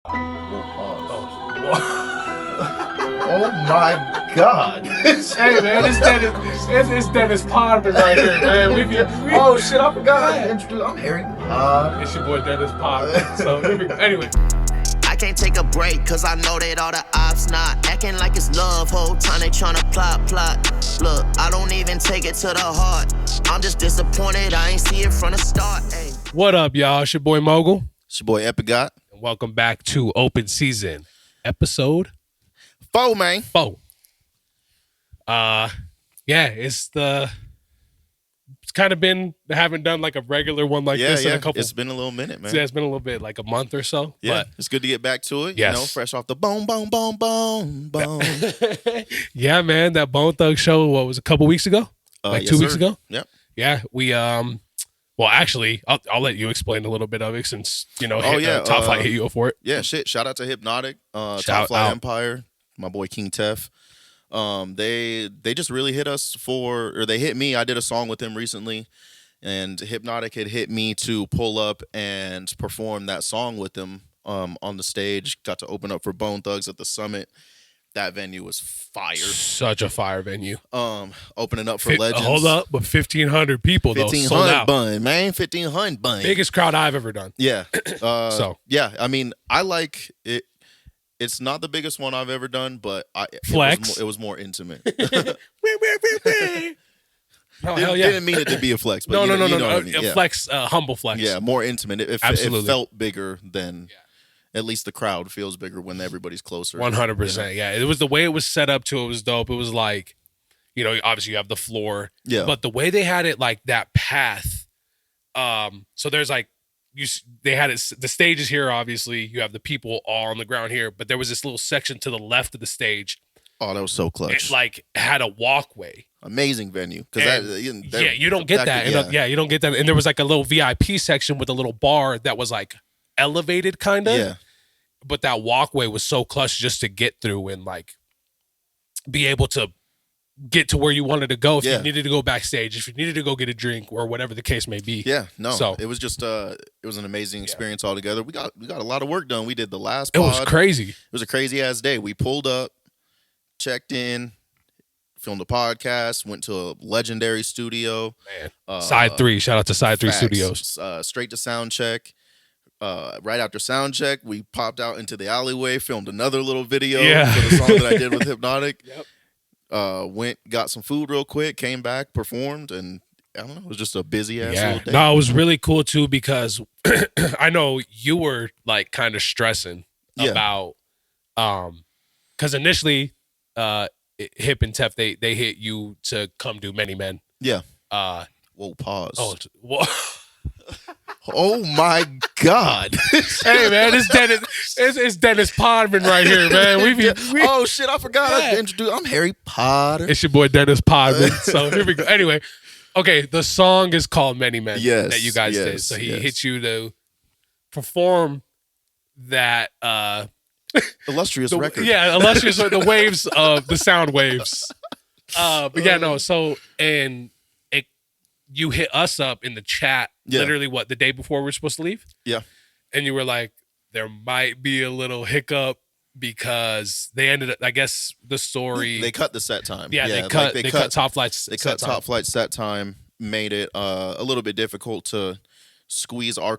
Oh my God! Hey man, it's Dennis Podman right here, man. Oh shit! I forgot. I'm Harry. It's your boy Dennis Podman. So here we go. Anyway. I can't take a break, cause I know that all the ops not acting like it's love. Whole time they tryna plot. Look, I don't even take it to the heart. I'm just disappointed I ain't see it from the start. Ay. What up, y'all? It's your boy MoGul. It's your boy Epigat. And welcome back to Open Season, episode 4, man. 4. It's kind of been, haven't done like a regular one like this in a couple. It's been a little minute, man. Yeah, it's been a little bit, like a month or so. Yeah, but it's good to get back to it. Yes. You know, fresh off the bone. Yeah, man, that Bone Thug show, what was it, a couple weeks ago? Like yes, 2 weeks ago? Yep. Yeah, we well, actually, I'll let you explain a little bit of it since, you know, Top Flight hit you up for it. Yeah, shit. Shout out to Hypnotic, Top Flight out. Empire, my boy King Tef. They just really hit us they hit me. I did a song with him recently, and Hypnotic had hit me to pull up and perform that song with them on the stage. Got to open up for Bone Thugs at the Summit. That venue was fire. Such a fire venue. Opening up for Legends. Hold up, but 1,500 people though. 1,500 bun, man. 1,500 bun. Biggest crowd I've ever done. Yeah. Yeah, I mean, I like it. It's not the biggest one I've ever done, but Flex. It was more intimate. Oh, hell yeah. Didn't mean it to be a flex. But No. what I mean. A flex, humble flex. Yeah, more intimate. It Absolutely. felt bigger than. At least the crowd feels bigger when everybody's closer. 100%. Yeah, it was the way it was set up to. It was dope. It was like, you know, obviously you have the floor. Yeah. But the way they had it, like that path. So there's like they had it. The stage is here. Obviously, you have the people all on the ground here. But there was this little section to the left of the stage. Oh, that was so clutch. It like had a walkway. Amazing venue. You don't get that. You don't get that. And there was like a little VIP section with a little bar that was like elevated kind of. Yeah. But that walkway was so clutch just to get through and like be able to get to where you wanted to go. If you needed to go backstage, if you needed to go get a drink or whatever the case may be. Yeah, no. So it was just it was an amazing experience altogether. We got a lot of work done. We did the last it pod. was crazy. It was a crazy ass day. We pulled up, checked in, filmed a podcast, went to a legendary studio. Man. Side 3. Shout out to Side 3 Facts. Studios. Straight to sound check. Right after sound check, we popped out into the alleyway, filmed another little video for the song that I did with Hypnotic. Yep. Went, got some food real quick, came back, performed, and I don't know, it was just a busy ass little day. No, it was really cool too because I know you were like kind of stressing about because initially Hip and Tef they hit you to come do Many Men. Yeah. Whoa, pause. Whoa. Oh my God! Hey man, it's Dennis Podman right here, man. Oh shit, I forgot to introduce. I'm Harry Potter. It's your boy Dennis Podman. So here we go. Anyway, okay, the song is called Many Men that you guys did. So he hit you to perform that illustrious record. Yeah, illustrious the waves of the sound waves. But yeah, no. So you hit us up in the chat literally the day before we were supposed to leave? Yeah. And you were like, there might be a little hiccup because they ended up, I guess the story. They cut the set time. Yeah, they cut Top Flight's They cut Top Flight's set time, made it a little bit difficult to squeeze our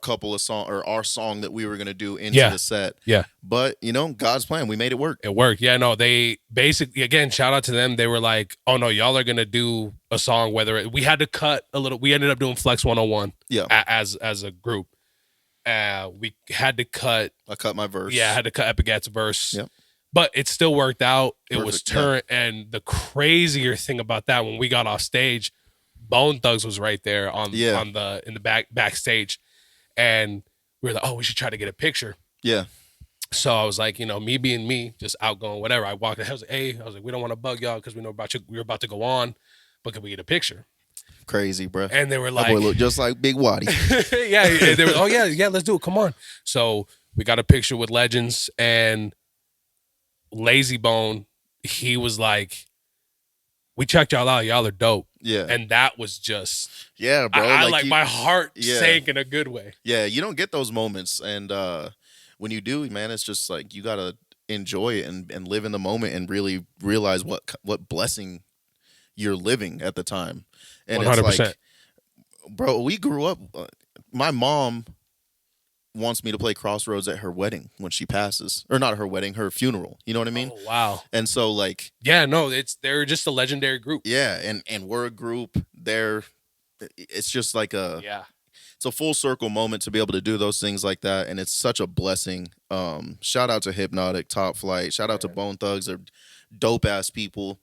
song that we were going to do into the set. Yeah. But, you know, God's plan, we made it work. It worked. Yeah, no, they basically, again, shout out to them. They were like, oh no, y'all are going to do a song, we had to cut a little, we ended up doing Flex 101 as a group. We had to cut. I cut my verse. Yeah, I had to cut Epigat's verse. Yep. But it still worked out. It Perfect, was turned. And the crazier thing about that, when we got off stage, Bone Thugs was right there in the backstage, and we were like, oh, we should try to get a picture. Yeah. So I was like, you know, me being me, just outgoing, whatever. I walked in, I was like, we don't want to bug y'all because we know we're about to go on, but can we get a picture? Crazy, bro. And they were like, that boy looked just like Big Waddy. Yeah. They were, oh yeah, let's do it. Come on. So we got a picture with Legends, and Lazy Bone, he was like, we checked y'all out. Y'all are dope. Yeah. And that was just, yeah, bro. I like my heart sank in a good way. Yeah, you don't get those moments. And when you do, man, it's just like you gotta enjoy it and live in the moment and really realize what blessing you're living at the time. And 100%. it's like, bro, we grew up. My mom wants me to play Crossroads at her wedding when she passes, or not her wedding, her funeral. You know what I mean? Oh, wow. And so like, yeah, no, they're just a legendary group. yeah, and we're a group. It's just like it's a full circle moment to be able to do those things like that, and it's such a blessing. Shout out to Hypnotic, Top Flight. Shout out to Bone Thugs. They're dope ass people.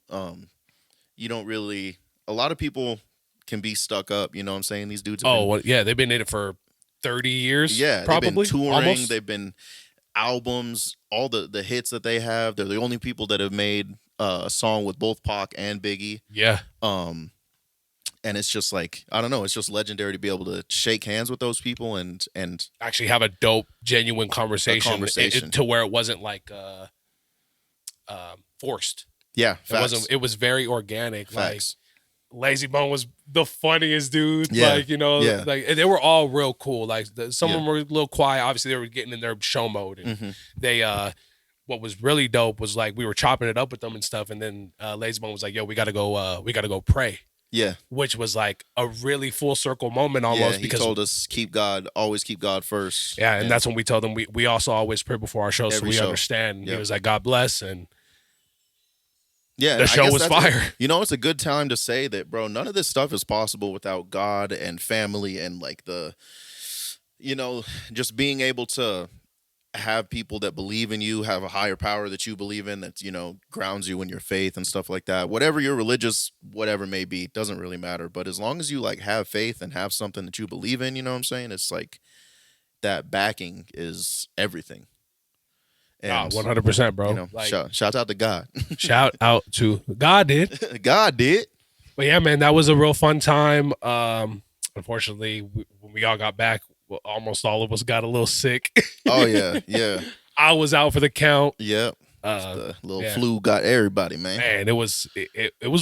You don't really. A lot of people can be stuck up. You know what I'm saying? These dudes. They've been in it for 30 years. Yeah, probably. They've been touring. Almost. They've been albums. All the hits that they have. They're the only people that have made a song with both Pac and Biggie. Yeah. And it's just like, I don't know, it's just legendary to be able to shake hands with those people and actually have a dope, genuine conversation. To where it wasn't like forced. Yeah, facts. It was very organic. Facts. Like Lazy Bone was the funniest dude. Yeah. Like, like they were all real cool. Like some of them were a little quiet. Obviously, they were getting in their show mode. And they what was really dope was like we were chopping it up with them and stuff. And then Lazy Bone was like, "Yo, we gotta go pray." Yeah, which was like a really full circle moment almost. He because told us always keep God first. Yeah, and that's when we told them we also always pray before our show, so we understand. And he was like, God bless, and the show was fire. It's a good time to say that, bro. None of this stuff is possible without God and family and like just being able to have people that believe in you, have a higher power that you believe in, that grounds you in your faith and stuff like that. Whatever your religious whatever may be, doesn't really matter. But as long as you like have faith and have something that you believe in, you know what I'm saying? It's like that backing is everything. And 100%, bro. Shout out to God. Shout out to God did. God did. But yeah, man, that was a real fun time. Unfortunately, when we all got back, almost all of us got a little sick. Oh yeah, yeah. I was out for the count. Yep. The little flu got everybody, man. Man, it was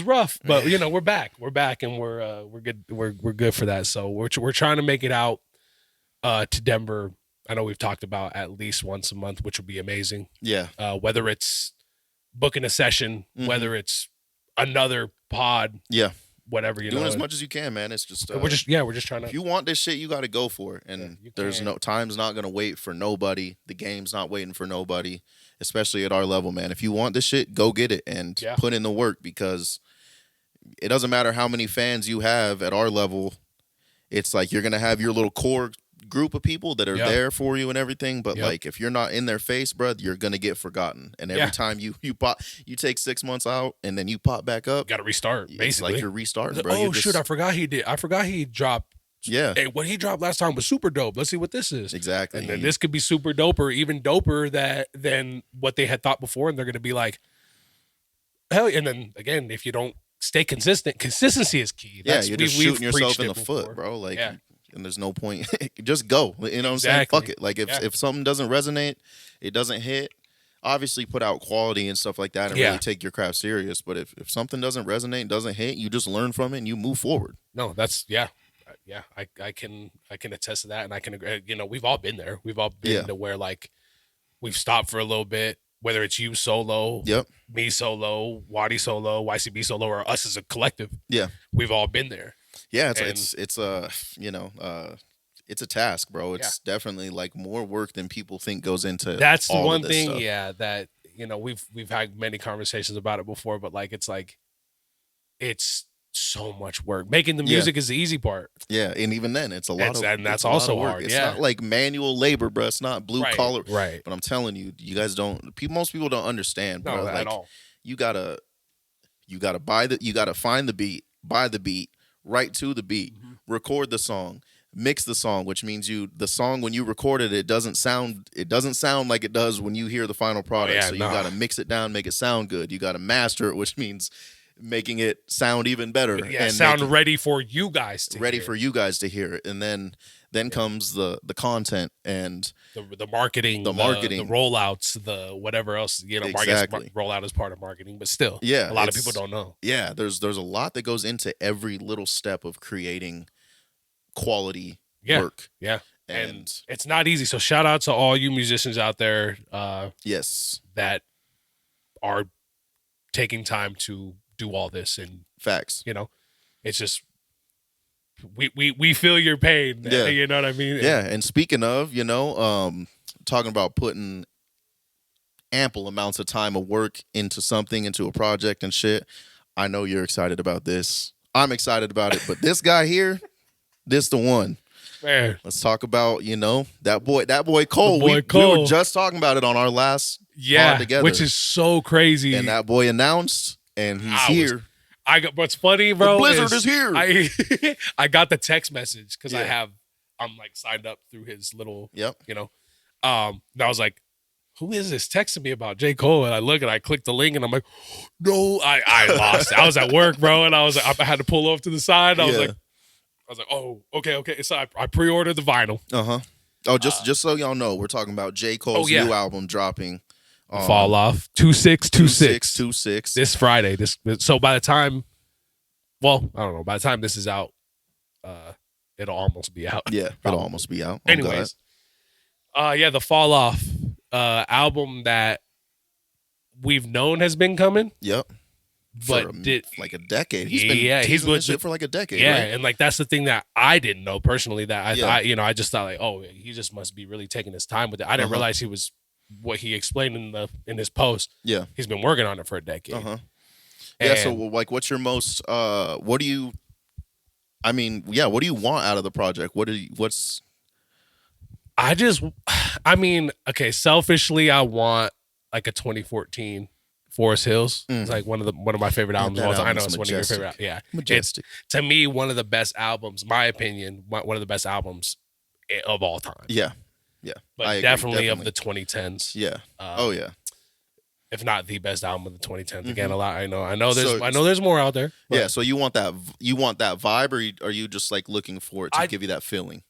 rough, but we're back. We're back, and we're good. We're good for that. So we're trying to make it out to Denver. I know we've talked about at least once a month, which would be amazing. Yeah. Whether it's booking a session, whether it's another pod. Yeah. Whatever, doing as much as you can, man. It's just we're just trying to. If you want this shit, you got to go for it. And time's not gonna wait for nobody. The game's not waiting for nobody, especially at our level, man. If you want this shit, go get it and put in the work, because it doesn't matter how many fans you have at our level. It's like you're gonna have your little core group of people that are there for you and everything, but like if you're not in their face, bro, you're gonna get forgotten. And every time you take 6 months out and then you pop back up, got to restart. Basically, it's like you're restarting, bro. Oh shoot, I forgot he dropped. Yeah, hey, what he dropped last time was super dope. Let's see what this is. Exactly, and then this could be super dope or even doper than what they had thought before, and they're gonna be like, hell. And then again, if you don't stay consistent, consistency is key. You're just shooting yourself in the foot, bro. Like. And there's no point. Just go. You know what I'm saying? Fuck it. Like if something doesn't resonate, it doesn't hit. Obviously, put out quality and stuff like that, and really take your craft serious. But if something doesn't resonate, doesn't hit, you just learn from it and you move forward. No, that's I can attest to that, and I can agree. We've all been there. We've all been to where like we've stopped for a little bit. Whether it's you solo, me solo, Wadi solo, YCB solo, or us as a collective. Yeah, we've all been there. Yeah, it's a task, bro. It's definitely like more work than people think goes into. That's the one thing, stuff. That we've had many conversations about it before, but like it's so much work. Making the music is the easy part. Yeah, and even then, it's a lot and that's also hard. It's not like manual labor, bro. It's not blue collar. Right. But I'm telling you, you guys don't. Most people don't understand, bro. No, like, at all. You gotta find the beat, buy the beat. Right to the beat, record the song, mix the song, which means the song when you record it, it doesn't sound like it does when you hear the final product. You got to mix it down, make it sound good. You got to master it, which means making it sound even better. Yeah, and sound ready for you guys to hear it. And then comes the content and the marketing, the rollouts, the whatever else, exactly. I guess rollout is part of marketing, but still, a lot of people don't know. Yeah, there's a lot that goes into every little step of creating quality work. Yeah. And it's not easy. So shout out to all you musicians out there. Yes. That are taking time to do all this. And facts. It's just, we feel your pain. Yeah. You know what I mean? Yeah. And speaking of, talking about putting ample amounts of time of work into something, into a project and shit. I know you're excited about this. I'm excited about it, but this guy here, this the one. Man. Let's talk about, that boy Cole. Cole. We were just talking about it on our last pod together. Which is so crazy. And that boy announced, and he's here. What's funny, bro? The Blizzard is here. I got the text message because I'm like signed up through his little, and I was like, who is this texting me about J.Coles? And I look and I click the link and I'm like, no, I lost it. I was at work, bro, and I was like, I had to pull off to the side. I was like, oh, okay. So I pre-ordered the vinyl. Oh, just so y'all know, we're talking about J.Cole's new album dropping. Fall Off 2626 this Friday. So by the time, I don't know. By the time this is out, it'll almost be out. Yeah, it'll almost be out. Anyways, the Fall Off album that we've known has been coming. Yep. But like a decade. He's been he's been shit for like a decade. Yeah, right? And like that's the thing that I didn't know personally. That I thought, I just thought like, oh, he just must be really taking his time with it. I didn't realize he was what he explained in his post. Yeah, he's been working on it for a decade. Yeah. So like, what's your most? What do you? I mean, what do you want out of the project? Okay, selfishly, I want like a 2014 Forest Hills. It's like one of my favorite albums. I know it's one of your favorite. Yeah, majestic. It's, to me, one of the best albums. My opinion, one of the best albums of all time. Yeah, but definitely of the 2010s. Yeah. If not the best album of the 2010s. Again, a lot. I know. There's more out there. Yeah. So you want that vibe, or are you just like looking for it to give you that feeling?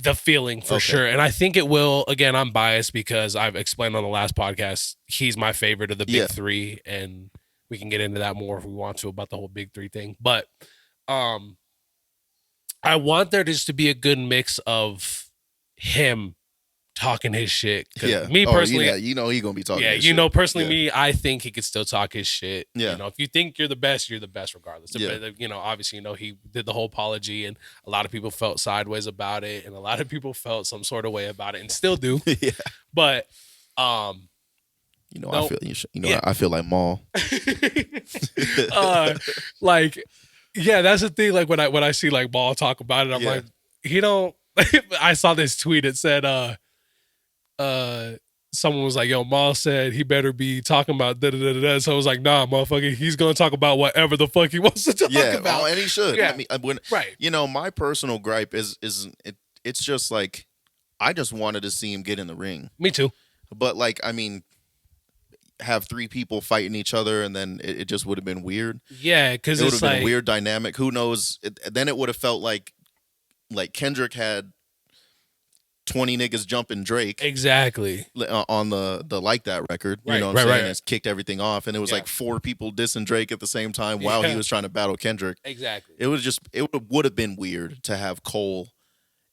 The feeling for sure, and I think it will. Again, I'm biased because I've explained on the last podcast he's my favorite of the big three, and we can get into that more if we want to about the whole big three thing. But I want there just to be a good mix of him talking his shit. Me personally, he's gonna be talking. his shit. Personally, me, I think he could still talk his shit. Yeah, if you think you're the best regardless. Obviously, he did the whole apology, and a lot of people felt sideways about it, and a lot of people felt some sort of way about it, and still do. Yeah, but I feel like Maul. That's the thing. Like when I see like Maul talk about it, I'm like, he don't. I saw this tweet. It said, someone was like, yo, Maul said he better be talking about da-da-da-da-da. So I was like, nah, motherfucker, he's going to talk about whatever the fuck he wants to talk about. And he should. Yeah. Right. My personal gripe is it's just like, I just wanted to see him get in the ring. Me too. But like, have three people fighting each other, and then it just would have been weird. Yeah, because it would have been a weird dynamic. Who knows? Then it would have felt like Kendrick had 20 niggas jumping Drake exactly on the Like That record. You know what I'm saying? It's kicked everything off, and it was like four people dissing Drake at the same time while he was trying to battle Kendrick. Exactly. It would have been weird to have Cole.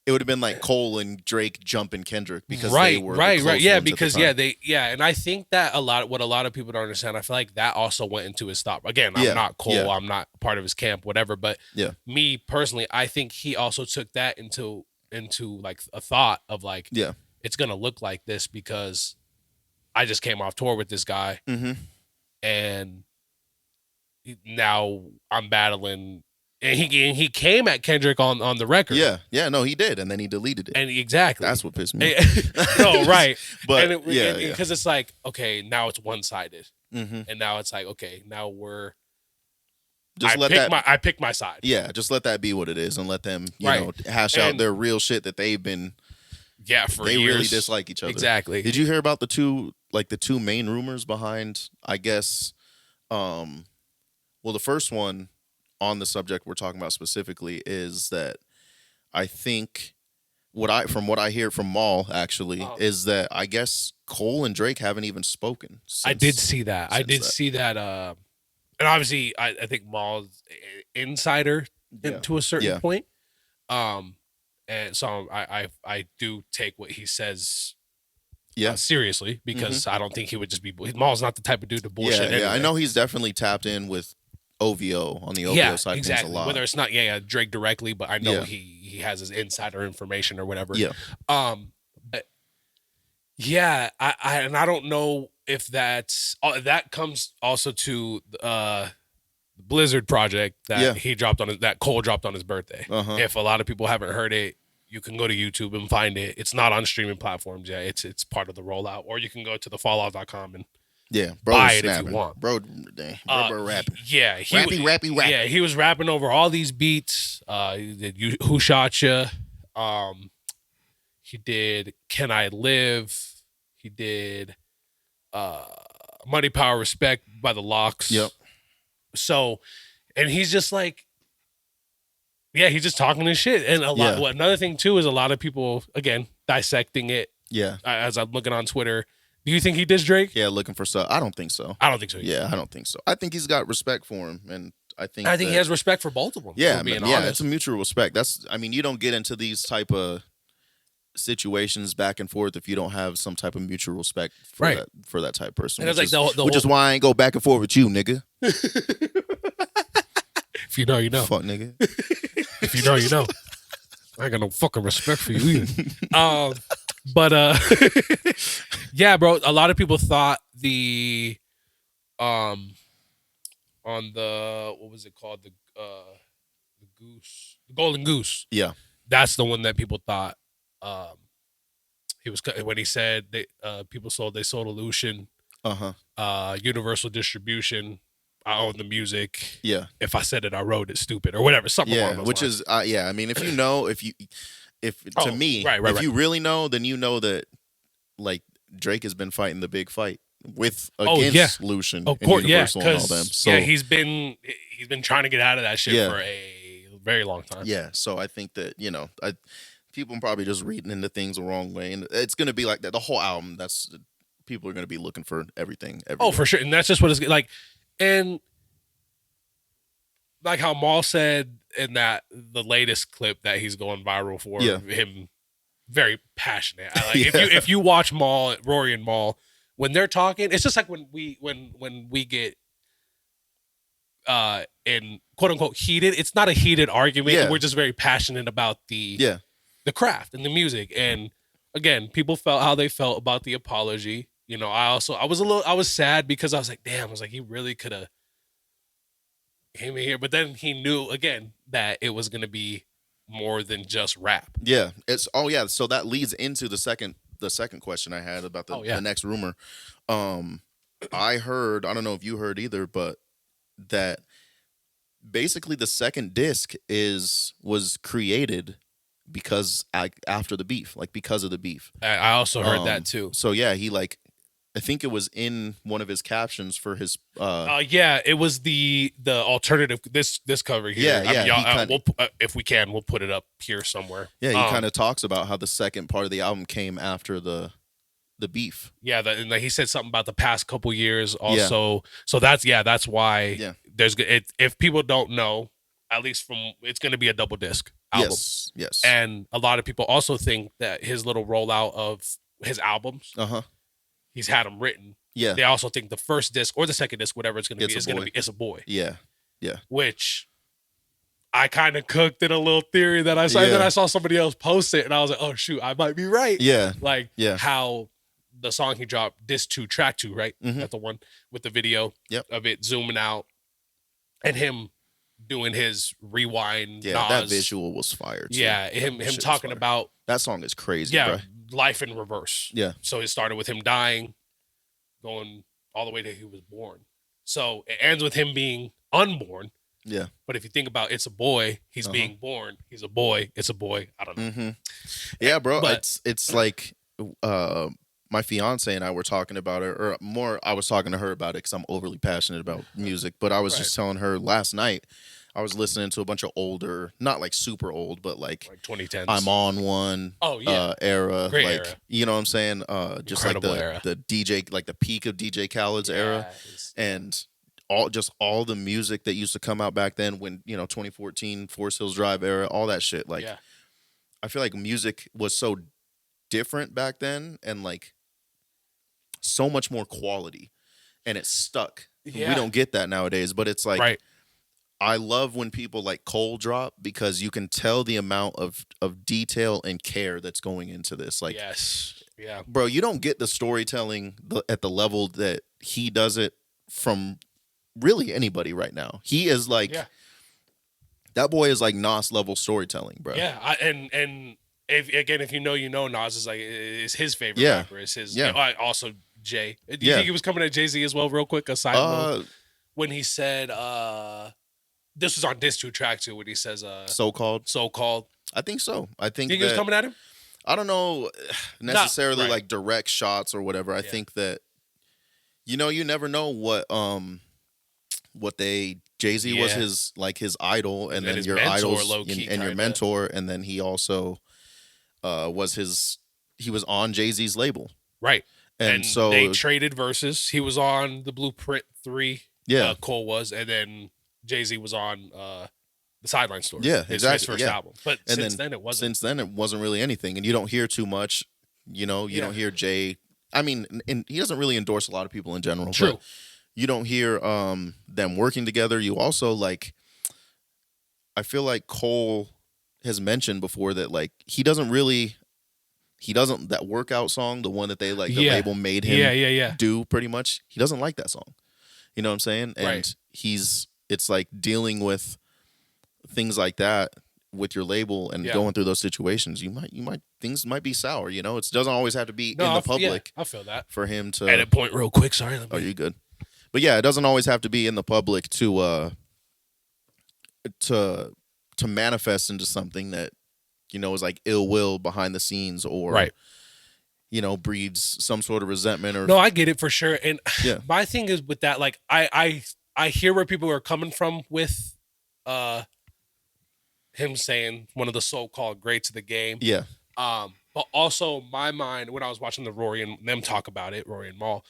It would have been like Cole and Drake jumping Kendrick because they were right. Yeah, because and I think that what a lot of people don't understand. I feel like that also went into his thought. Again, I'm not Cole. Yeah. I'm not part of his camp, whatever. But me personally, I think he also took that into like a thought of like, it's gonna look like this because I just came off tour with this guy, and now I'm battling. And he came at Kendrick on the record. Yeah, no, he did, and then he deleted it. And exactly, that's what pissed me. No, right, but because it's like, okay, now it's one sided, and now it's like, okay, now we're. I pick my side. Yeah, just let that be what it is, and let them hash out their real shit that they've been. Yeah, for they years. really dislike each other. Exactly. Did you hear about the two main rumors behind? I guess, the first one on the subject we're talking about specifically is that I think from what I hear from Maul actually is that I guess Cole and Drake haven't even spoken. I did see that. And obviously I think Maul's insider to a certain point. and so I do take what he says Yeah. seriously, because I don't think he would just be. Maul's not the type of dude to bullshit. Yeah, anyway. I know he's definitely tapped in with OVO on the OVO side of things a lot. Whether it's not Drake directly, but I know he has his insider information or whatever. Yeah. Yeah, I don't know if that comes also to the Blizzard project that he dropped on that Cole dropped on his birthday. If a lot of people haven't heard it, you can go to YouTube and find it. It's not on streaming platforms yet. It's part of the rollout, or you can go to thefallout.com and buy it if you want. Bro rapping. Yeah, rapping. Yeah, he was rapping over all these beats. He did Who Shot Ya? He did Can I Live? He did Money, Power, Respect by the Locks. Yep. So, and he's just like, he's just talking his shit. And another thing too is a lot of people, again, dissecting it. Yeah. As I'm looking on Twitter. Do you think he dissed Drake? Yeah, looking for stuff. I don't think so. I don't think so. Yeah, I don't think so. I think he's got respect for him, and I think he has respect for both of them. Yeah, being honest. It's a mutual respect. You don't get into these type of situations back and forth if you don't have some type of mutual respect for that type of person. And which is why I ain't go back and forth with you, nigga. If you know, you know. Fuck, nigga. If you know, you know. I ain't got no fucking respect for you either. But yeah, bro. A lot of people thought the on the what was it called, the Golden Goose. Yeah, that's the one that people thought he was, when he said people sold Illusion, Universal Distribution. I own the music. Yeah. If I said it, I wrote it. Stupid or whatever. Something. Yeah, which lines. Is I mean, if you know, if you really know, then you know that like Drake has been fighting the big fight against Lucian and Universal and all them. So he's been trying to get out of that shit for a very long time. Yeah, so I think that people are probably just reading into things the wrong way, and it's gonna be like that. The whole album, people are gonna be looking for everything. Oh, for sure, and that's just what it's like. And like how Maul said in the latest clip that he's going viral for, him very passionate. If you watch Maul, Rory and Maul, when they're talking, it's just like when we get in quote unquote heated. It's not a heated argument. Yeah. We're just very passionate about the craft and the music. And again, people felt how they felt about the apology. I was sad because I was like, damn, he really could have came in here. But then he knew again that it was going to be more than just rap. Yeah. So that leads into the second question I had about the next rumor. I heard, I don't know if you heard either, but that basically the second disc was created because after the beef, because of the beef. I also heard that too. So yeah, he I think it was in one of his captions for his. It was the alternative. This cover here. If we can, we'll put it up here somewhere. Yeah, he kind of talks about how the second part of the album came after the beef. Yeah, and he said something about the past couple years also. Yeah. So that's why. Yeah. There's if people don't know, at least it's going to be a double disc album. Yes. And a lot of people also think that his little rollout of his albums. He's had them written. Yeah. They also think the first disc or the second disc, whatever it's going to be, is going to be It's a Boy. Yeah. Which I kind of cooked in a little theory that I saw. And then I saw somebody else post it, and I was like, oh shoot, I might be right. Yeah. How the song he dropped, disc 2, track 2, right? Mm-hmm. That's the one with the video of it zooming out and him doing his rewind. Yeah, Nas. that visual was fire too. Yeah, him talking about that song is crazy. Yeah, bro. Life in reverse. Yeah. So it started with him dying, going all the way to he was born. So it ends with him being unborn. Yeah. But if you think about It's a Boy, he's being born. He's a boy. It's a boy. I don't know. Mm-hmm. Yeah, bro. But, it's like my fiance and I were talking about it, or more, I was talking to her about it because I'm overly passionate about music. But I was just telling her last night, I was listening to a bunch of older, not like super old, but like 2010s. I'm on one. Oh yeah, era. Great era. You know what I'm saying? Just incredible like era. the DJ, like the peak of DJ Khaled's era, and all the music that used to come out back then when 2014 Forest Hills Drive era, all that shit. I feel like music was so different back then, and like so much more quality, and it stuck. Yeah. We don't get that nowadays, but it's like Right. I love when people like Cole drop, because you can tell the amount of detail and care that's going into this. Like, Yes. Yeah. bro, you don't get the storytelling at the level that he does it from really anybody right now. He is like, that boy is like Nas level storytelling, bro. Yeah. And if you know, you know, Nas is his favorite Yeah. rapper. Is his also Jay. Do you Yeah. think he was coming at Jay-Z as well, real quick? A side note, when he said this was on Diss 2 track too, when he says so-called. I think so. I think he was coming at him? I don't know necessarily right. like direct shots or whatever. I think that, you know, you never know what Jay-Z was his idol, and then his your mentor, idol's low-key, and your mentor, and then he also he was on Jay-Z's label. Right. And so they traded verses. He was on the Blueprint 3. Yeah. Cole was, and then Jay-Z was on the Sideline Story. Yeah, exactly. His first album. But since then it wasn't really anything, and you don't hear too much. You know, you don't hear Jay. I mean, and he doesn't really endorse a lot of people in general. True. But you don't hear them working together. You also like, I feel like Cole has mentioned before that like he doesn't that workout song, the one that they like the label made him do pretty much. He doesn't like that song. You know what I'm saying? And it's like dealing with things like that with your label and going through those situations. Things might be sour, you know? It doesn't always have to be in the public. I feel that. For him to edit point real quick. Sorry. Oh, you good? But yeah, it doesn't always have to be in the public to manifest into something that, you know, is like ill will behind the scenes, or you know, breeds some sort of resentment. Or no, I get it for sure. And my thing is with that, like I hear where people are coming from with him saying one of the so-called greats of the game. Yeah. But also my mind, when I was watching the Rory and them talk about it, Rory and Maul,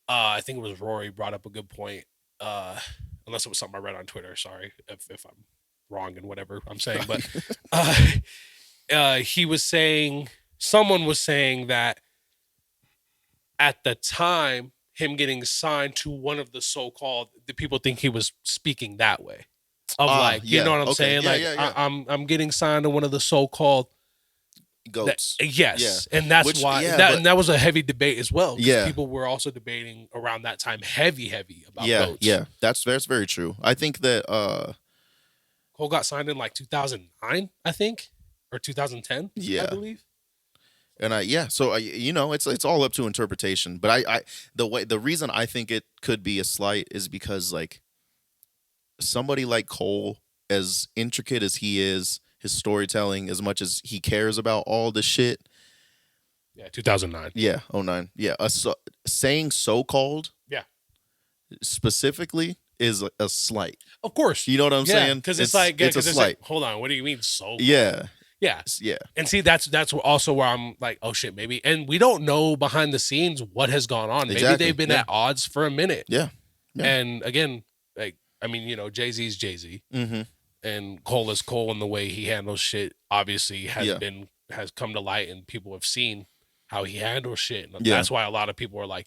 I think it was Rory brought up a good point. Unless it was something I read on Twitter. Sorry if I'm wrong in whatever I'm saying. But he was saying, someone was saying that at the time, him getting signed to one of the so-called, the people think he was speaking that way. Of like, you know what I'm saying? I'm getting signed to one of the so-called goats. And that's why and that was a heavy debate as well. Yeah. People were also debating around that time heavy about goats. Yeah. That's very true. I think that Cole got signed in like 2009, I think, or 2010, I believe. And so you know, it's all up to interpretation. But the reason I think it could be a slight is because like somebody like Cole, as intricate as he is, his storytelling, as much as he cares about all the shit. Yeah, 2009. Yeah, 09. Yeah, saying so-called. Yeah. Specifically is a slight. Of course. You know what I'm saying? Because it's like, it's a slight. Like, hold on, what do you mean so? Yeah. Yeah. Yeah. And see, that's also where I'm like, oh shit, maybe. And we don't know behind the scenes what has gone on. Maybe they've been at odds for a minute. Yeah. And again, like, I mean, you know, Jay-Z's Jay-Z. Mm-hmm. And Cole is Cole, and the way he handles shit obviously has come to light, and people have seen how he handles shit. And that's why a lot of people are like,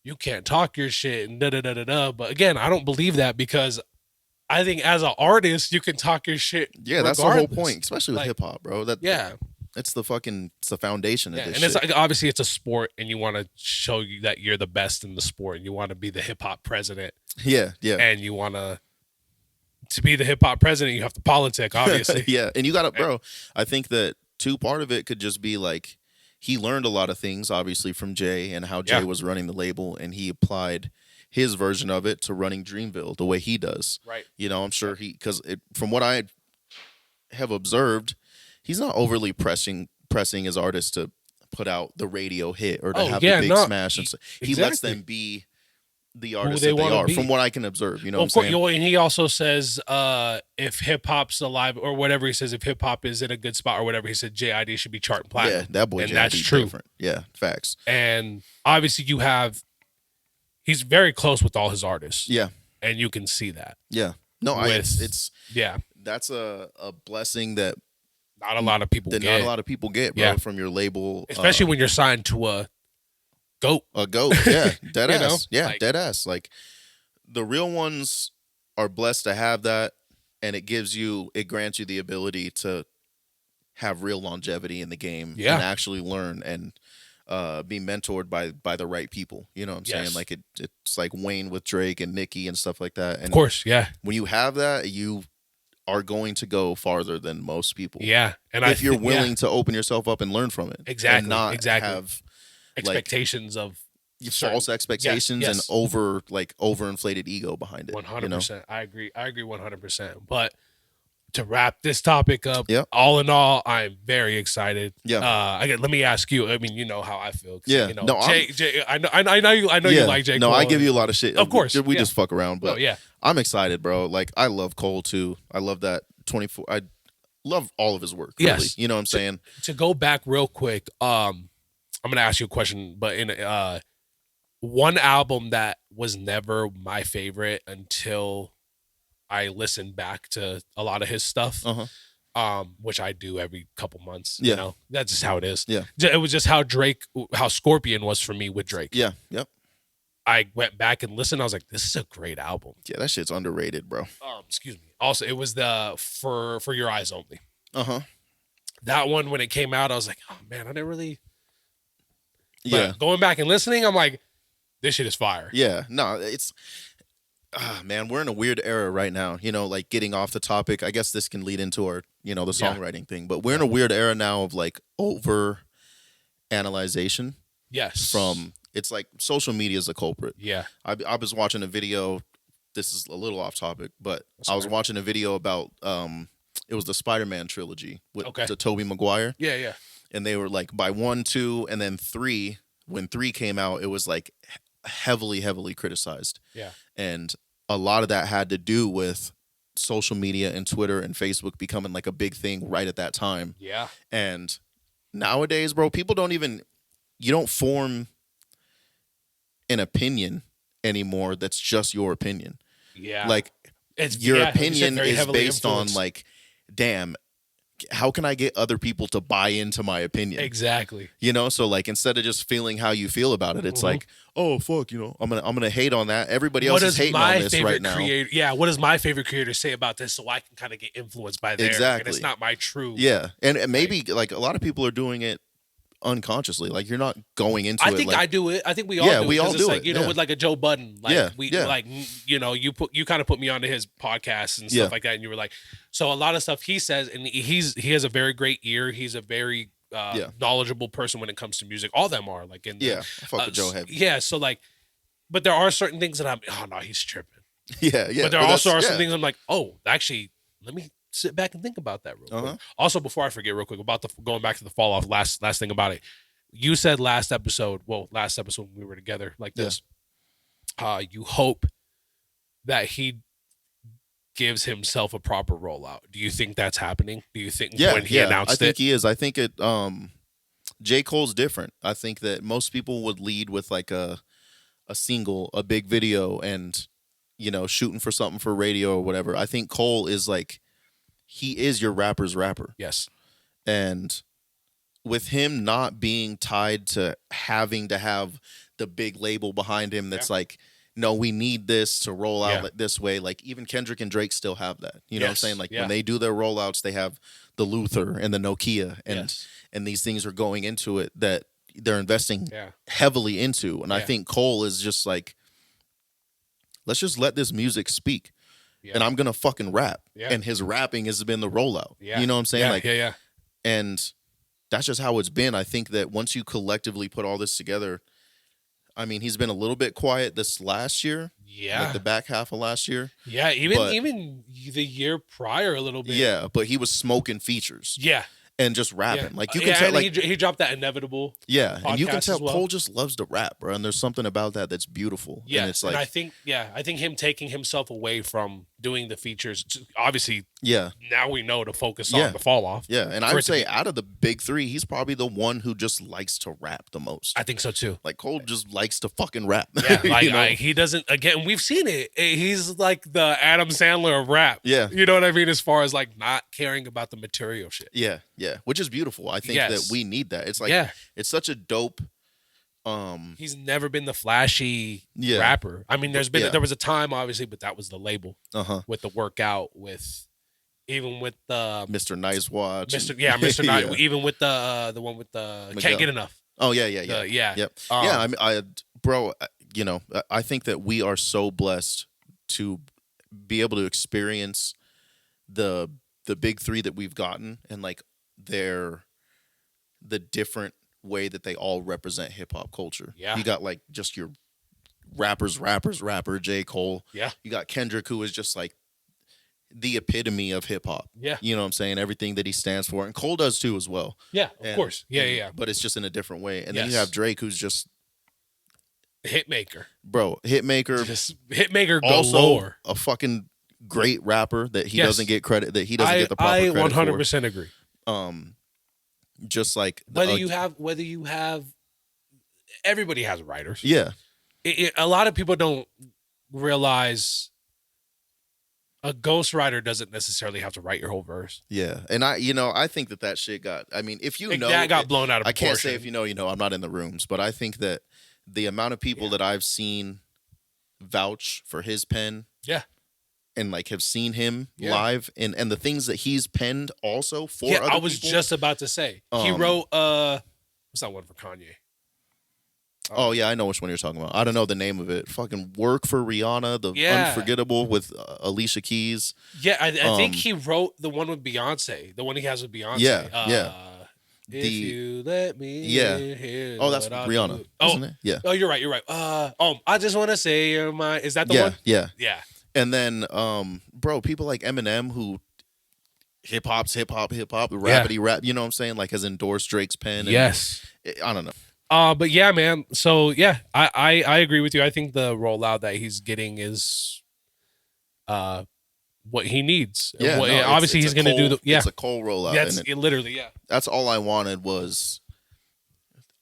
you can't talk your shit and da-da-da-da-da. But again, I don't believe that, because I think as an artist, you can talk your shit. Yeah, that's the whole point, especially with hip hop, bro. It's the foundation of this and shit. It's like, obviously it's a sport, and you want to show you that you're the best in the sport, and you want to be the hip hop president. Yeah. And you want to be the hip hop president, you have to politic, obviously. Yeah, and you got to, bro. I think that too, part of it could just be like he learned a lot of things, obviously, from Jay and how Jay was running the label, and he applied his version of it to running Dreamville the way he does. Right. You know, I'm sure because from what I have observed, he's not overly pressing his artists to put out the radio hit or to have the big smash. And so he lets them be the artists that they are, from what I can observe. You know what I'm saying? And he also says, if hip hop's alive or whatever, he says, if hip hop is in a good spot or whatever, he said JID should be charting platinum. Yeah, that boy, and JID that's true. Different. Yeah, facts. And obviously he's very close with all his artists. Yeah. And you can see that. Yeah. No, it's yeah. That's a blessing that not a lot of people that get. not a lot of people get, bro, from your label. Especially when you're signed to a GOAT. A GOAT, yeah. Dead ass. know? Yeah, Like, dead ass. Like, the real ones are blessed to have that, and it grants you the ability to have real longevity in the game and actually learn and be mentored by the right people. You know what I'm saying? Like, it's like Wayne with Drake and Nicki and stuff like that. And of course, yeah. when you have that, you are going to go farther than most people. Yeah. And if you're willing to open yourself up and learn from it. Exactly. And not have expectations of false expectations and overinflated ego behind it. 100%. You know? I agree 100%. But to wrap this topic up, Yep. all in all, I'm very excited. Yeah. Let me ask you. I mean, you know how I feel. Yeah. You know, No, Jay, I know you like J.Coles. No, I give you a lot of shit. Of course. We just fuck around, but yeah. I'm excited, bro. Like, I love Cole too. I love that 24. I love all of his work. Really. Yes. You know what I'm saying? To go back real quick, I'm gonna ask you a question, but in one album that was never my favorite until I listened back to a lot of his stuff, which I do every couple months. Yeah. You know, that's just how it is. Yeah. It was just how Scorpion was for me with Drake. Yeah. Yep. I went back and listened. I was like, this is a great album. Yeah, that shit's underrated, bro. Excuse me. Also, it was the For Your Eyes Only. That one, when it came out, I was like, oh man, I didn't really. But going back and listening, I'm like, this shit is fire. Yeah. No, it's. Man, we're in a weird era right now. You know, like, getting off the topic. I guess this can lead into our, the songwriting thing. But we're in a weird era now of like over analyzation. Yes. It's like social media is the culprit. Yeah. I was watching a video. This is a little off topic, but I was watching a video about it was the Spider-Man trilogy with the Tobey Maguire. Yeah. And they were like, by 1, 2, and then 3. When 3 came out, it was like heavily criticized. Yeah. And a lot of that had to do with social media and Twitter and Facebook becoming like a big thing right at that time. Yeah. And nowadays, bro, people you don't form an opinion anymore that's just your opinion. Yeah. Like, your opinion is based on like, damn, how can I get other people to buy into my opinion? Exactly. You know, so like, instead of just feeling how you feel about it, it's like, oh fuck, I'm gonna hate on that. Everybody else is hating on this right now. Yeah, what does my favorite creator say about this, so I can kind of get influenced by theirs? Exactly. And it's not my true. Yeah, and maybe like a lot of people are doing it unconsciously. Like, you're not going into it. I think like, I do it. I think we all do it. We all do like, it. You know, with like a Joe Budden. Like, like, you kind of put me onto his podcast and stuff like that, and you were like, so a lot of stuff he says, and he has a very great ear. He's a very knowledgeable person when it comes to music. All of them are like in I fuck with Joe heavy. Yeah, so like, but there are certain things that oh no, he's tripping. Yeah. But there also are some things I'm like, oh, actually, let me sit back and think about that real quick. Also, before I forget, real quick, about going back to the fall off. Last thing about it. You said last episode when we were together like this, you hope that he gives himself a proper rollout. Do you think that's happening? Do you think when he announced it? I think he is. I think it. J.Cole's different. I think that most people would lead with like a single, a big video, and shooting for something for radio or whatever. I think Cole is like, he is your rapper's rapper. Yes, and with him not being tied to having to have the big label behind him that's like, no, we need this to roll out this way. Like, even Kendrick and Drake still have that. You know what I'm saying? Like, when they do their rollouts, they have the Luther and the Nokia, and these things are going into it that they're investing heavily into. And I think Cole is just like, let's just let this music speak. And I'm going to fucking rap. And his rapping has been the rollout. You know what I'm saying? And that's just how it's been. I think that once you collectively put all this together, I mean, he's been a little bit quiet this last year. Yeah. Like the back half of last year. Yeah, even the year prior a little bit. Yeah, but he was smoking features. Yeah. And just rapping. Like, you can tell, like, he dropped that Inevitable. Yeah, and you can tell Cole just loves to rap, bro. And there's something about that that's beautiful. Yeah, and it's like, and I think him taking himself away from doing the features. Obviously, Yeah. now we know to focus on the fall off. Yeah, and I would say out of the big three, he's probably the one who just likes to rap the most. I think so too. Like Cole just likes to fucking rap. Yeah, like he doesn't. Again, we've seen it. He's like the Adam Sandler of rap. Yeah, you know what I mean. As far as like not caring about the material shit. Yeah, which is beautiful. I think that we need that. It's like it's such a dope. He's never been the flashy rapper. I mean, there was a time, obviously, but that was the label with the workout, even with the Mr. Nice Watch, Mr. Nice, even with the one with the MoGul. Can't Get Enough. Oh yeah. I mean, bro, you know, I think that we are so blessed to be able to experience the big three that we've gotten, and like the different way that they all represent hip hop culture. Yeah, you got like just your rapper, J.Coles. Yeah, you got Kendrick, who is just like the epitome of hip hop. Yeah, you know what I'm saying? Everything that he stands for, and Cole does too as well. Yeah, of course. Yeah. But it's just in a different way. And then you have Drake, who's just hitmaker, bro. Hitmaker, just hitmaker also galore. A fucking great rapper that he doesn't get credit. That he doesn't get the proper credit for. I 100% agree. Just like whether you have everybody has writers. Yeah, a lot of people don't realize a ghostwriter doesn't necessarily have to write your whole verse. Yeah, and I think that shit got. I mean, if you know, that got blown out of proportion. I can't say if you know. I'm not in the rooms, but I think that the amount of people that I've seen vouch for his pen. Yeah. And like have seen him live and the things that he's penned also for other I was people. just about to say. He wrote what's that one for Kanye? Oh yeah, I know which one you're talking about. I don't know the name of it. Fucking Work for Rihanna, the Unforgettable with Alicia Keys. Yeah, I think he wrote the one with Beyonce, the one he has with Beyonce. Yeah. If you let me hear that's Rihanna, isn't it? Yeah. Oh, you're right. I just want to say you're my. Is that the one? Yeah. Yeah. And then, bro, people like Eminem who hip hop, rapidy rap, you know what I'm saying? Like has endorsed Drake's pen. And I don't know. But yeah, man. So yeah, I agree with you. I think the rollout that he's getting is what he needs. Yeah. Obviously he's gonna do it's a Cole rollout. That's literally, That's all I wanted was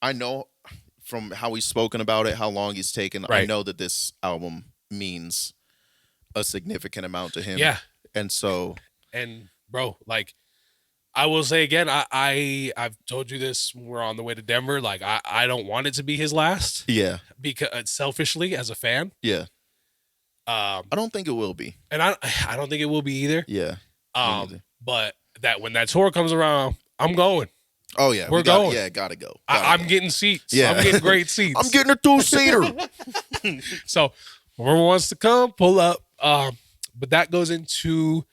I know from how he's spoken about it, how long he's taken, right. I know that this album means a significant amount to him. Yeah. And so bro, like I will say again, I've told you this when we're on the way to Denver. Like I don't want it to be his last. Yeah. Because selfishly as a fan. Yeah. I don't think it will be. And I don't think it will be either. Yeah. But that when that tour comes around, I'm going. Oh yeah. We're going. Yeah, gotta go. I'm getting seats. Yeah. I'm getting great seats. I'm getting a 2-seater. So whoever wants to come, pull up. But that goes into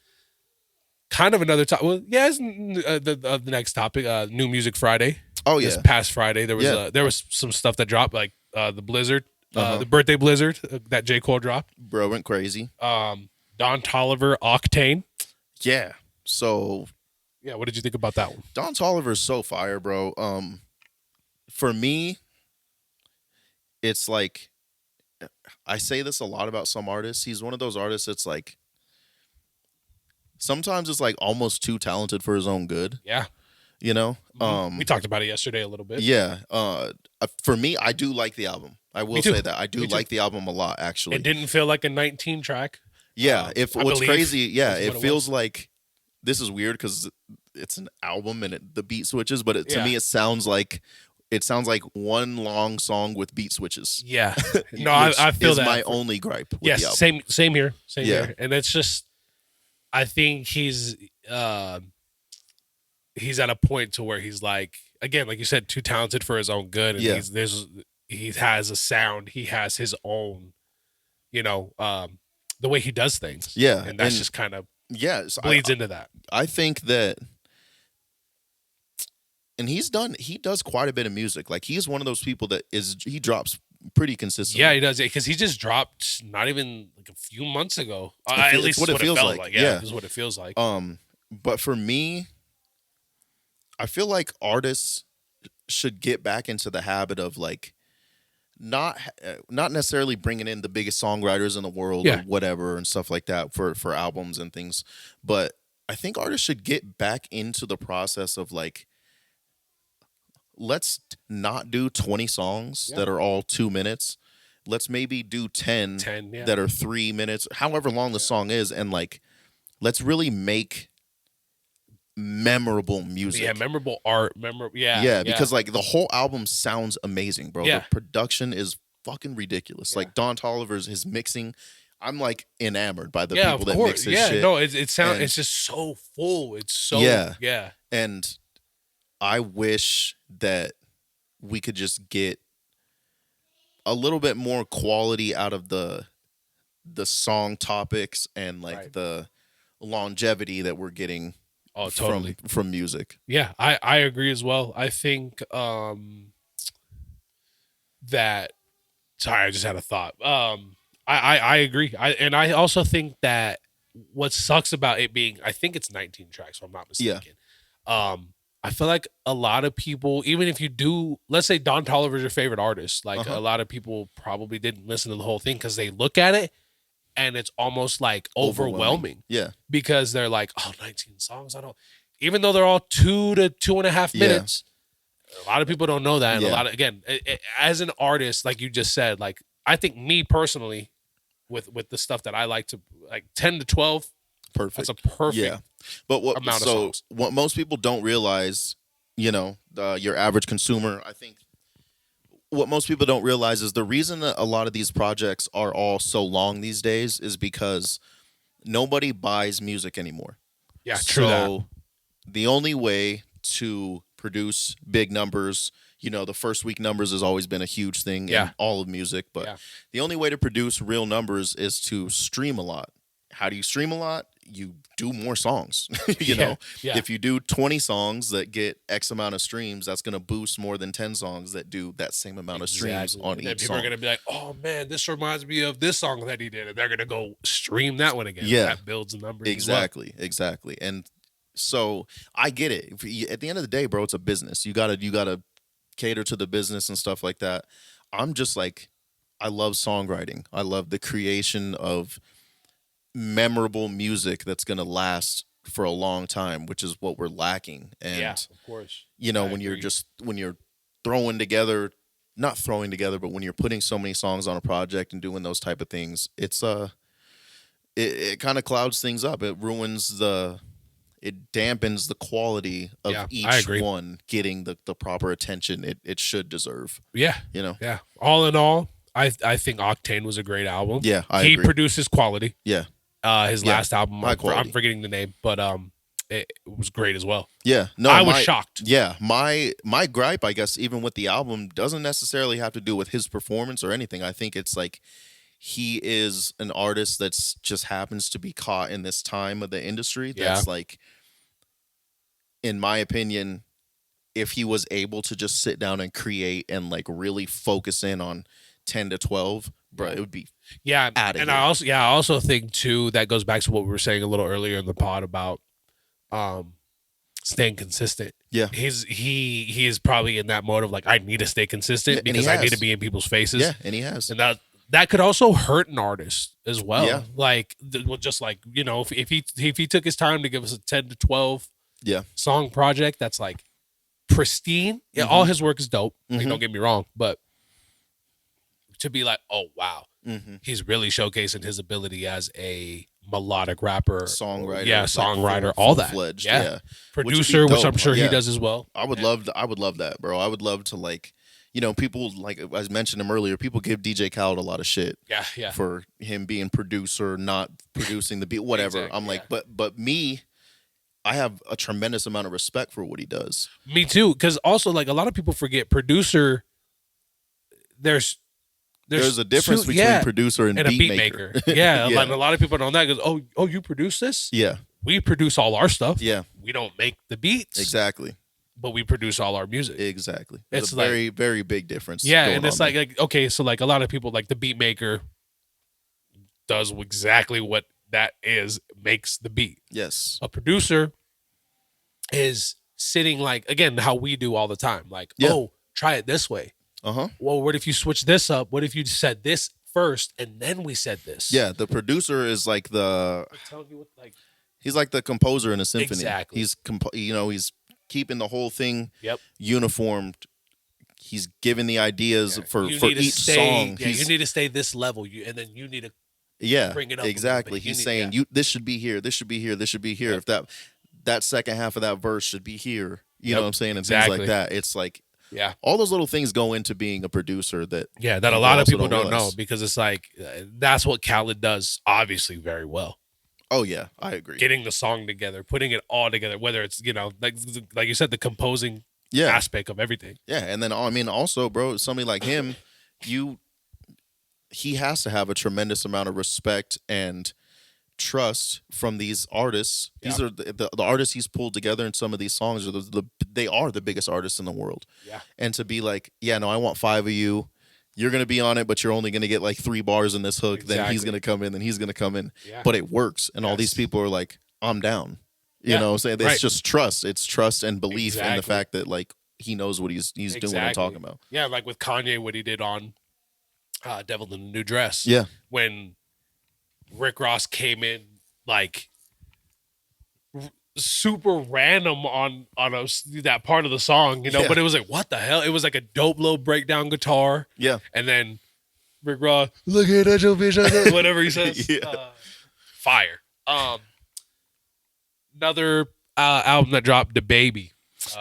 kind of another topic. Well, yeah, it's the next topic. New Music Friday. Oh yeah. This past Friday, there was some stuff that dropped, like the Blizzard, the birthday Blizzard that J.Coles dropped. Bro went crazy. Don Toliver, Octane. Yeah. So. Yeah, what did you think about that one? Don Toliver is so fire, bro. For me, it's like. I say this a lot about some artists. He's one of those artists that's like sometimes it's like almost too talented for his own good. Yeah. You know? We talked about it yesterday a little bit. Yeah. For me, I do like the album. I will say that. I do like the album a lot, actually. It didn't feel like a 19 track. Yeah. What's crazy, it feels like this is weird because it's an album and the beat switches, but to me it sounds like one long song with beat switches. Yeah. No, I feel that. My only gripe with the album. Same here. Same here. And it's just, I think he's at a point to where he's like, again, like you said, too talented for his own good. And he has a sound. He has his own, the way he does things. Yeah. And that's just kind of bleeds into that. I think that. And he does quite a bit of music. Like he's one of those people that he drops pretty consistently. Yeah, he does. Because he just dropped not even like a few months ago. At least what it feels like. Yeah, this is what it feels like. But for me, I feel like artists should get back into the habit of like not necessarily bringing in the biggest songwriters in the world or whatever and stuff like that for albums and things, but I think artists should get back into the process of like, let's not do 20 songs that are all 2 minutes. Let's maybe do 10 that are 3 minutes, however long the song is, and like, let's really make memorable music. Yeah, memorable art. Because like the whole album sounds amazing, bro. The production is fucking ridiculous. Like Don Toliver's his mixing, I'm like enamored by the people that mix his shit. No, it sounds, it's just so full. It's so And I wish that we could just get a little bit more quality out of the song topics and like the longevity that we're getting from music. Yeah, I agree as well. I think that, sorry, I just had a thought. I agree. I also think that what sucks about it being, I think it's 19 tracks, if I'm not mistaken. I feel like a lot of people, even if you do, let's say Don Toliver's your favorite artist, like a lot of people probably didn't listen to the whole thing because they look at it and it's almost like overwhelming. Yeah. Because they're like, oh, 19 songs. Even though they're all 2 to 2.5 minutes, a lot of people don't know that. And a lot of, again, as an artist, like you just said, like, I think me personally, with the stuff that I like to, like 10 to 12, perfect. That's a perfect but amount of songs. What most people don't realize, your average consumer, I think what most people don't realize is the reason that a lot of these projects are all so long these days is because nobody buys music anymore. Yeah, true that. The only way to produce big numbers, the first week numbers has always been a huge thing in all of music, but the only way to produce real numbers is to stream a lot. How do you stream a lot? You do more songs. If you do 20 songs that get X amount of streams, that's going to boost more than 10 songs that do that same amount of streams on each song. People are going to be like, oh man, this reminds me of this song that he did. And they're going to go stream that one again. Yeah. That builds the numbers. Exactly. And so I get it. At the end of the day, bro, it's a business. You gotta cater to the business and stuff like that. I'm just like, I love songwriting. I love the creation of memorable music that's going to last for a long time, which is what we're lacking. And of course. When you're throwing together, not throwing together, but when you're putting so many songs on a project and doing those type of things, it's it kind of clouds things up. It dampens the quality of each one getting the proper attention it should deserve. Yeah. Yeah. All in all, I think Octane was a great album. Yeah, he produces quality. Yeah. His last album, I'm forgetting the name, but it was great as well. Yeah. No, I was shocked. Yeah. My gripe, I guess, even with the album, doesn't necessarily have to do with his performance or anything. I think it's like he is an artist that's just happens to be caught in this time of the industry. That's like, in my opinion, if he was able to just sit down and create and like really focus in on 10 to 12, bro, it would be out of here. I also think too that goes back to what we were saying a little earlier in the pod about staying consistent. Yeah, he is probably in that mode of like, I need to stay consistent because I need to be in people's faces. Yeah, and he has, and that could also hurt an artist as well. Yeah. Like, just like if he took his time to give us a 10 to 12 song project that's like pristine. Yeah, all his work is dope. Like, don't get me wrong, but to be like, oh wow, he's really showcasing his ability as a melodic rapper, songwriter, all that. Fledged, producer, which I'm sure he does as well. I would love that, bro. I would love to like, people like I mentioned him earlier. People give DJ Khaled a lot of shit, for him being producer, not producing the beat, whatever. Exactly, I'm like, but me, I have a tremendous amount of respect for what he does. Me too, because also like a lot of people forget producer. There's a difference between producer and a beat maker. Yeah, like a lot of people don't know that. Goes, oh, you produce this? Yeah, we produce all our stuff. Yeah, we don't make the beats exactly, but we produce all our music. Exactly. It's a very, very big difference. Yeah, and it's like okay, so like a lot of people like the beat maker does exactly what that is, makes the beat. Yes. A producer is sitting like, again, how we do all the time. Like, oh, try it this way. Well, what if you switch this up? What if you said this first and then we said this? Yeah, the producer is like the. I'm telling you what, like He's like the composer in a symphony. Exactly. He's he's keeping the whole thing Yep. uniformed. He's giving the ideas for each stay, song. Yeah, you need to stay this level, and then you need to bring it up. Exactly. He's saying this should be here. This should be here. This should be here. If that second half of that verse should be here. You know what I'm saying? And things like that. It's like all those little things go into being a producer that a lot of people don't know, because it's like that's what Khaled does obviously very well. Oh yeah, I agree. Getting the song together, putting it all together, whether it's like you said, the composing aspect of everything. Yeah, and then I mean also, bro, somebody like him, he has to have a tremendous amount of respect and trust from these artists. Yeah. These are the artists he's pulled together in some of these songs are they are the biggest artists in the world. Yeah. And to be like, yeah, no, I want 5 of you. You're going to be on it, but you're only going to get like 3 bars in this hook. Exactly. Then he's going to come in, then he's going to come in. Yeah. But it works. And all these people are like, I'm down. You know what I'm saying? It's just trust. It's trust and belief in the fact that like he knows what he's doing and talking about. Yeah, like with Kanye, what he did on Devil in a New Dress. Yeah. When Rick Ross came in like super random on that part of the song, but it was like, what the hell? It was like a dope little breakdown guitar. Yeah. And then Rick Ross, look at that, your bitch, whatever he says. Fire. Another album that dropped, The Baby.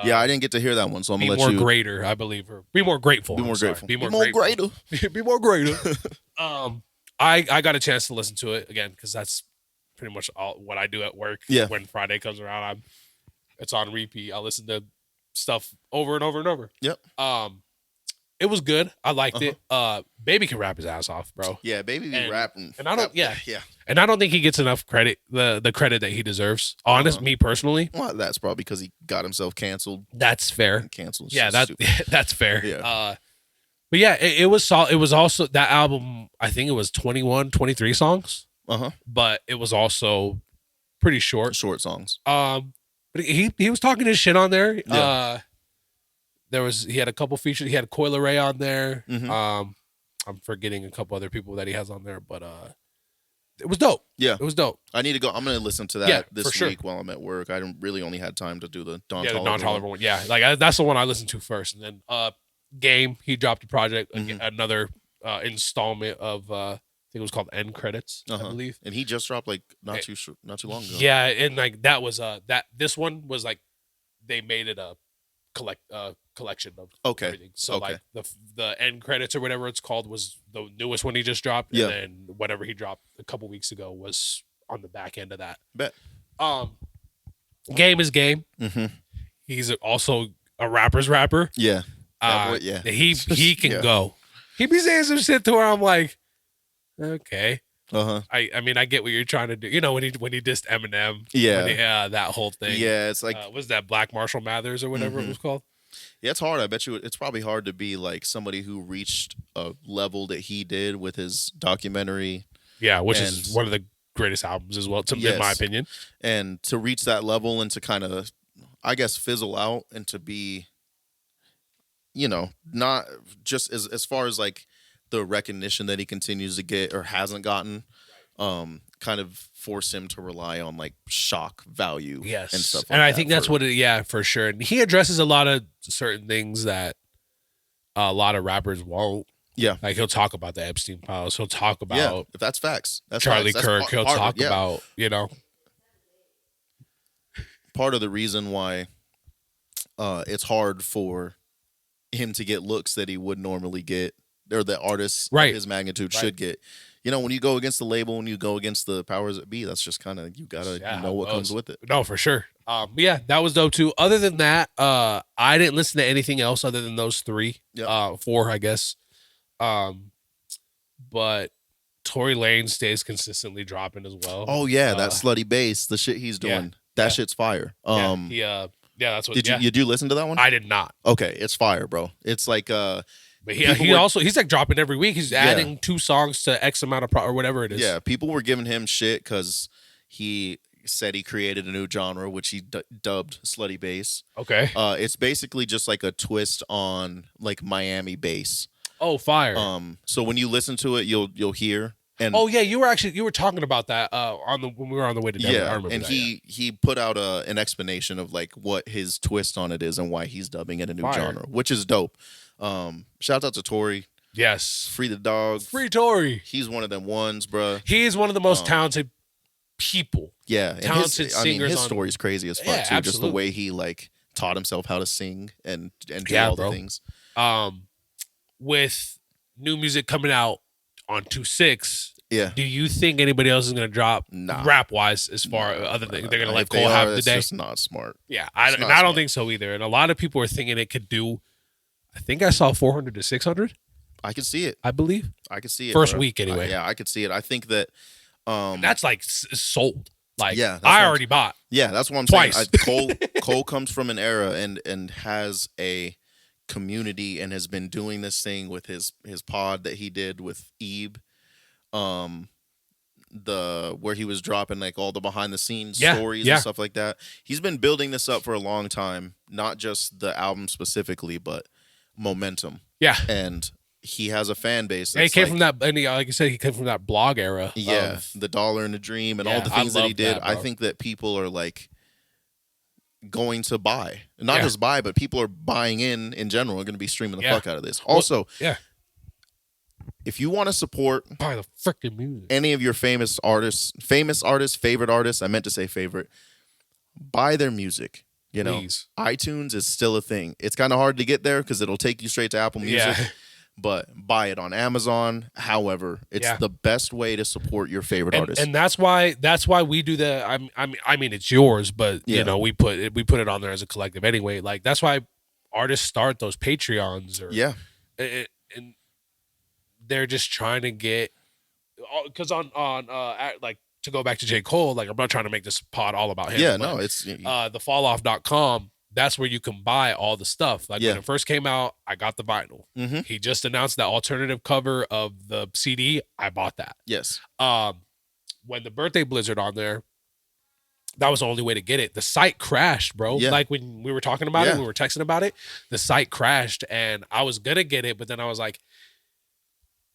I didn't get to hear that one, so I'm gonna let you. you. Be more greater, I believe, or be more grateful. Be more grateful. Be more greater. Be more greater. I got a chance to listen to it again because that's pretty much all what I do at work. Yeah. When Friday comes around, it's on repeat. I listen to stuff over and over and over. Yep. It was good. I liked it. Baby can rap his ass off, bro. Yeah, Baby be rapping. And I don't. Yeah. Yeah. And I don't think he gets enough credit. The credit that he deserves. Me personally. Well, that's probably because he got himself canceled. That's fair. Canceled. Yeah, that's fair. Yeah. But yeah, it was solid. It was also that album. I think it was 21, 23 songs. But it was also pretty short. Short songs. But he was talking his shit on there. Yeah. He had a couple features. He had Coil Ray on there. Mm-hmm. I'm forgetting a couple other people that he has on there, but it was dope. Yeah, it was dope. I need to go. I'm gonna listen to that this week while I'm at work. I really only had time to do the non-tolerable one. Yeah, like that's the one I listened to first, and then Game. He dropped a project, another installment of I think it was called End Credits, I believe. And he just dropped like not too long ago. Yeah, and like that was this one was like they made it a collection of everything. So like the End Credits or whatever it's called was the newest one he just dropped, and then whatever he dropped a couple weeks ago was on the back end of that. Bet. Game is Game. Mm-hmm. He's also a rapper's rapper. Yeah. He can go. He be saying some shit to where I'm like, okay. I mean, I get what you're trying to do. You know, when he dissed Eminem. Yeah. That whole thing. Yeah, it's like was that Black Marshall Mathers or whatever it was called? Yeah, it's hard. I bet you it's probably hard to be like somebody who reached a level that he did with his documentary. Yeah, which is one of the greatest albums as well, in my opinion. And to reach that level and to kind of, I guess, fizzle out and to be, not just as far as like the recognition that he continues to get or hasn't gotten, kind of force him to rely on like shock value and stuff like that. And I think that's for sure. And he addresses a lot of certain things that a lot of rappers won't. Yeah. Like he'll talk about the Epstein files. He'll talk about if that's facts. That's Charlie facts. Kirk. He'll talk about, Part of the reason why it's hard for him to get looks that he would normally get, or that artists of his magnitude should get. When you go against the label, when you go against the powers that be, that's just kind of, you gotta know what comes with it. No, for sure. But yeah, that was dope too. Other than that, I didn't listen to anything else other than those 3, 4, I guess. But Tory Lanez stays consistently dropping as well. Oh yeah, that slutty bass, the shit he's doing, that shit's fire. That's what. Did you listen to that one? I did not. Okay, it's fire, bro. It's like But he's like dropping every week. He's adding 2 songs to X amount of or whatever it is. Yeah, people were giving him shit because he said he created a new genre, which he dubbed slutty bass. Okay. It's basically just like a twist on like Miami bass. Oh, fire. So when you listen to it, you'll hear. And oh yeah, you were talking about that when we were on the way to Denver. yeah, I remember and that, he put out an explanation of like what his twist on it is and why he's dubbing it a new Fire. genre, which is dope. Shout out to Tori. Yes. Free the dog. Free Tory. He's one of them ones, bruh. He is one of the most talented people. Yeah, and talented singers. his story is crazy as fuck too. Absolutely. Just the way he like taught himself how to sing and do all the things. With new music coming out on 2/6. Yeah. Do you think anybody else is going to drop rap wise as far other than they're going to let Cole have the day? It's just not smart. Yeah, I don't think so either. And a lot of people are thinking it could do. I think I saw 400 to 600. I could see it. I believe I could see it. First week anyway. Yeah, I could see it. I think that that's like sold. Like I already bought. Yeah, that's what I'm twice. saying. Cole comes from an era and has a community and has been doing this thing with his pod that he did with Ebe. Where he was dropping like all the behind the scenes stories and stuff like that. He's been building this up for a long time, not just the album specifically, but momentum. Yeah. And he has a fan base. He came from that, and like you said, he came from that blog era. Yeah, the Dollar and the Dream and all the things that he did. I think that people are like going to buy, not just buy, but people are buying in general. Are going to be streaming the fuck out of this. Also, if you want to support buy the freaking music, any of your famous artists, favorite artists, I meant to say favorite, buy their music. You know, iTunes is still a thing. It's kind of hard to get there because it'll take you straight to Apple Music. Yeah. But buy it on Amazon. However, it's the best way to support your favorite artist. And that's why we do the. I mean, it's yours, but you know, we put it on there as a collective anyway. Like that's why artists start those Patreons, and they're just trying to get, because on like, to go back to J.Coles, like I'm not trying to make this pod all about him. Yeah, no, it's thefalloff.com. That's where you can buy all the stuff. Like when it first came out, I got the vinyl. Mm-hmm. He just announced that alternative cover of the CD. I bought that. Yes. When the birthday blizzard on there, that was the only way to get it. The site crashed, bro. Yeah. Like when we were talking about it, we were texting about it. The site crashed, and I was gonna get it, but then I was like,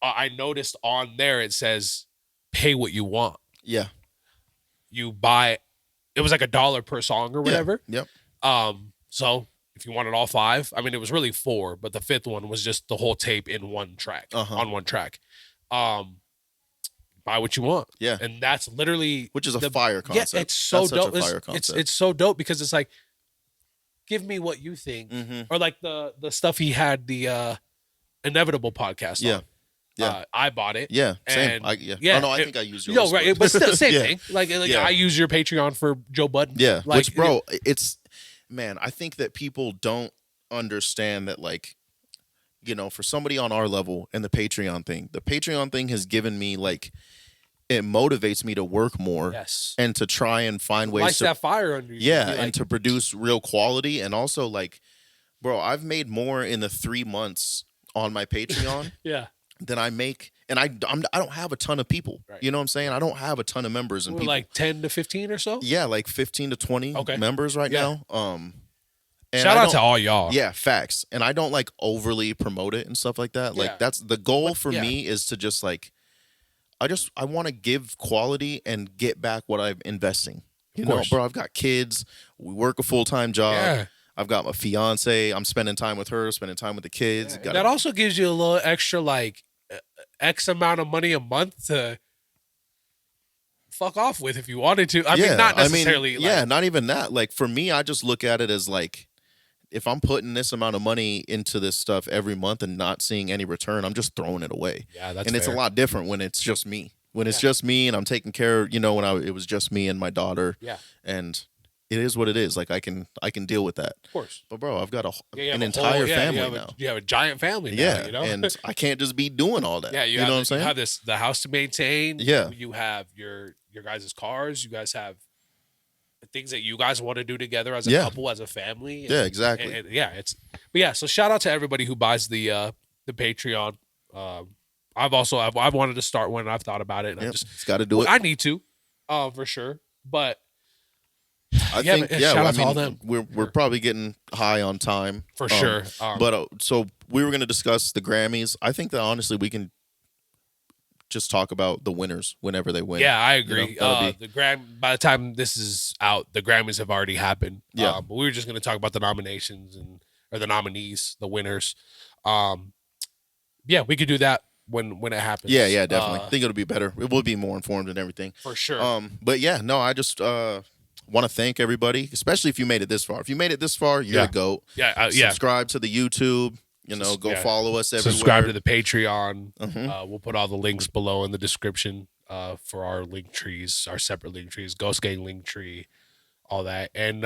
I noticed on there it says, "Pay what you want." Yeah. You buy. It was like $1 per song or whatever. Yep. So if you wanted all 5, I mean, it was really 4, but the 5th one was just the whole tape in one track, on one track. Buy what you want. Yeah. And that's literally, which is a fire concept. Yeah, it's so dope. It's so dope because it's like, give me what you think. Mm-hmm. Or like the stuff he had, the Inevitable podcast on. Yeah. I bought it. Yeah. Same. I think I used yours. No, right. But still, same thing. Like I use your Patreon for Joe Budden. Yeah. Like, which, bro, it's, man, I think that people don't understand that, like, you know, for somebody on our level and the Patreon thing has given me, like, it motivates me to work more and to try and find ways lights that fire under you. Yeah. And to produce real quality. And also, like, bro, I've made more in the 3 months on my Patreon. Than I make, and I don't have a ton of people. Right. You know what I'm saying? I don't have a ton of members, and people, like 10 to 15 or so. Yeah, like 15 to 20 members right now. And shout out to all y'all. Yeah, facts. And I don't like overly promote it and stuff like that. Like that's the goal for me, is to just like, I want to give quality and get back what I'm investing. You know, bro, I've got kids. We work a full-time job. Yeah. I've got my fiance. I'm spending time with her, spending time with the kids. That also gives you a little extra, like, X amount of money a month to fuck off with if you wanted to. I mean, not necessarily. Not even that. Like, for me, I just look at it as like, if I'm putting this amount of money into this stuff every month and not seeing any return, I'm just throwing it away. Yeah, that's and it's a lot different when it's just me. When it's just me and I'm taking care, you know, when it was just me and my daughter. Yeah. And it is what it is. Like I can deal with that. Of course. But bro, I've got an entire family now. You have a giant family now. Yeah. You know? And I can't just be doing all that. Yeah. You know what I'm saying? You have the house to maintain. Yeah. You have your guys' cars. You guys have the things that you guys want to do together as a couple, as a family. And, yeah, exactly. So shout out to everybody who buys the Patreon. I've wanted to start one, and I've thought about it, and I just got to do it. I need to, for sure. But I Yeah, think man, yeah. shout I out to mean, all them. we're probably getting high on time For sure. but so we were going to discuss the Grammys. I think that honestly we can just talk about the winners whenever they win. Yeah, I agree. You know, By the time this is out, the Grammys have already happened. Yeah. But we were just going to talk about the nominations or the nominees, the winners. Yeah, we could do that when it happens. Yeah, definitely. I think it'll be better. It will be more informed and everything. For sure. But yeah, no, I just want to thank everybody, especially if you made it this far. If you made it this far, you're a GOAT. Yeah, Subscribe to the YouTube. Go follow us everywhere. Subscribe to the Patreon. We'll put all the links below in the description for our link trees, our separate link trees, Ghost Gang link tree, all that. And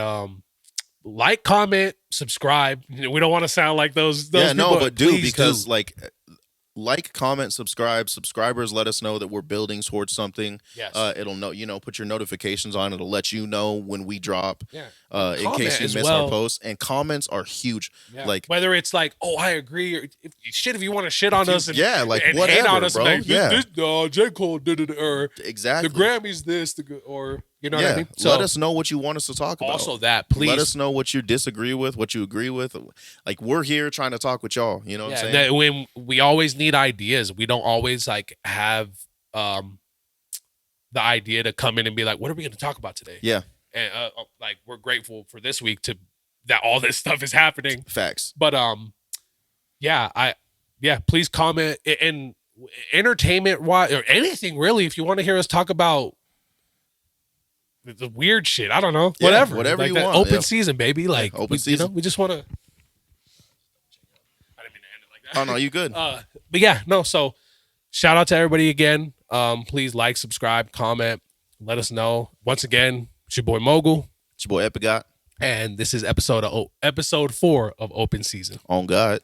like, comment, subscribe. We don't want to sound like those yeah, people, no, but do, because do. like, comment, subscribe. Subscribers let us know that we're building towards something. Yes. It'll know, put your notifications on. It'll let you know when we drop. Yeah. In case you miss our posts. And comments are huge. Yeah. Like, whether it's like, oh, I agree, or if you want to shit on us and yeah, like and whatever, hate on us, bro. like, yeah. J.Coles did it, or exactly the Grammys this, or you know what I mean. So let us know what you want us to talk about. Also, that please let us know what you disagree with, what you agree with. Like, we're here trying to talk with y'all. You know what I'm saying? When we always need ideas, we don't always like have the idea to come in and be like, what are we going to talk about today? Yeah. And like, we're grateful for this week that all this stuff is happening. Facts. But please comment and entertainment wise or anything really. If you want to hear us talk about the weird shit, I don't know, whatever like you that want. open season, baby. Like open season. We just want to. I didn't mean to end it like that. Oh no, you good. But yeah, no. So shout out to everybody again. Please like, subscribe, comment, let us know. Once again, it's your boy MoGul. It's your boy Epigat. And this is episode 4 of Open Season. On God.